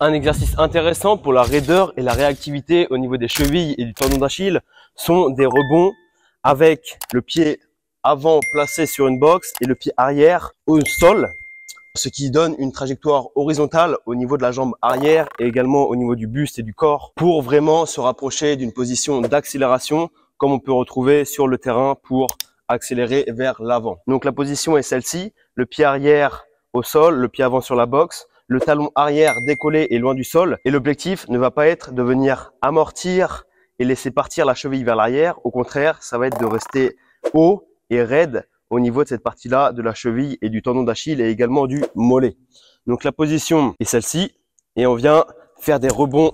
Un exercice intéressant pour la raideur et la réactivité au niveau des chevilles et du tendon d'Achille sont des rebonds avec le pied avant placé sur une box et le pied arrière au sol, ce qui donne une trajectoire horizontale au niveau de la jambe arrière et également au niveau du buste et du corps pour vraiment se rapprocher d'une position d'accélération comme on peut retrouver sur le terrain pour accélérer vers l'avant. Donc la position est celle-ci, le pied arrière au sol, le pied avant sur la box, le talon arrière décollé et loin du sol. Et l'objectif ne va pas être de venir amortir et laisser partir la cheville vers l'arrière. Au contraire, ça va être de rester haut et raide au niveau de cette partie-là de la cheville et du tendon d'Achille et également du mollet. Donc la position est celle-ci et on vient faire des rebonds.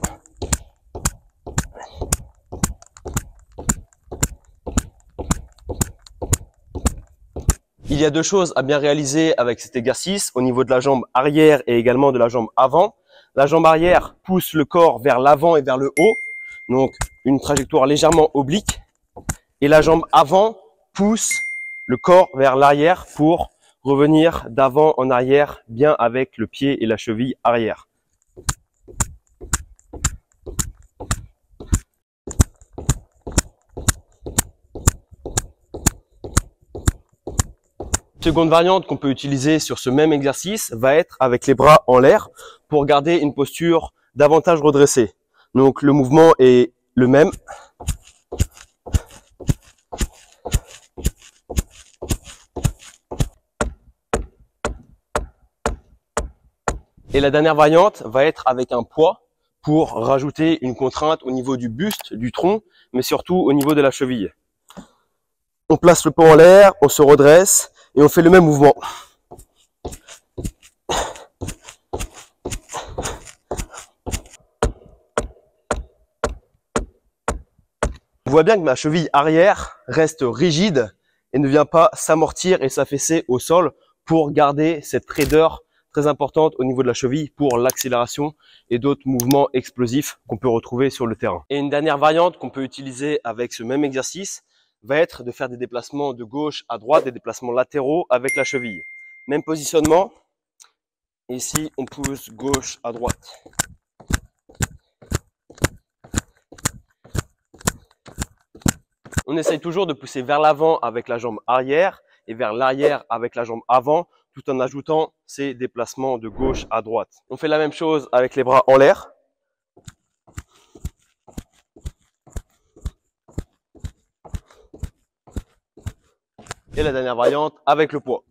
Il y a deux choses à bien réaliser avec cet exercice au niveau de la jambe arrière et également de la jambe avant. La jambe arrière pousse le corps vers l'avant et vers le haut, donc une trajectoire légèrement oblique. Et la jambe avant pousse le corps vers l'arrière pour revenir d'avant en arrière bien avec le pied et la cheville arrière. Seconde variante qu'on peut utiliser sur ce même exercice va être avec les bras en l'air pour garder une posture davantage redressée. Donc le mouvement est le même. Et la dernière variante va être avec un poids pour rajouter une contrainte au niveau du buste, du tronc, mais surtout au niveau de la cheville. On place le poids en l'air, on se redresse et on fait le même mouvement. On voit bien que ma cheville arrière reste rigide et ne vient pas s'amortir et s'affaisser au sol pour garder cette raideur très importante au niveau de la cheville pour l'accélération et d'autres mouvements explosifs qu'on peut retrouver sur le terrain. Et une dernière variante qu'on peut utiliser avec ce même exercice va être de faire des déplacements de gauche à droite, des déplacements latéraux avec la cheville. Même positionnement. Ici, on pousse gauche à droite. On essaye toujours de pousser vers l'avant avec la jambe arrière et vers l'arrière avec la jambe avant, tout en ajoutant ces déplacements de gauche à droite. On fait la même chose avec les bras en l'air. Et la dernière variante avec le poids.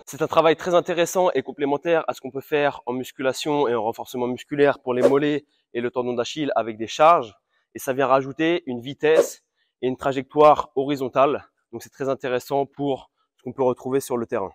C'est un travail très intéressant et complémentaire à ce qu'on peut faire en musculation et en renforcement musculaire pour les mollets et le tendon d'Achille avec des charges. Et ça vient rajouter une vitesse et une trajectoire horizontale. Donc c'est très intéressant pour ce qu'on peut retrouver sur le terrain.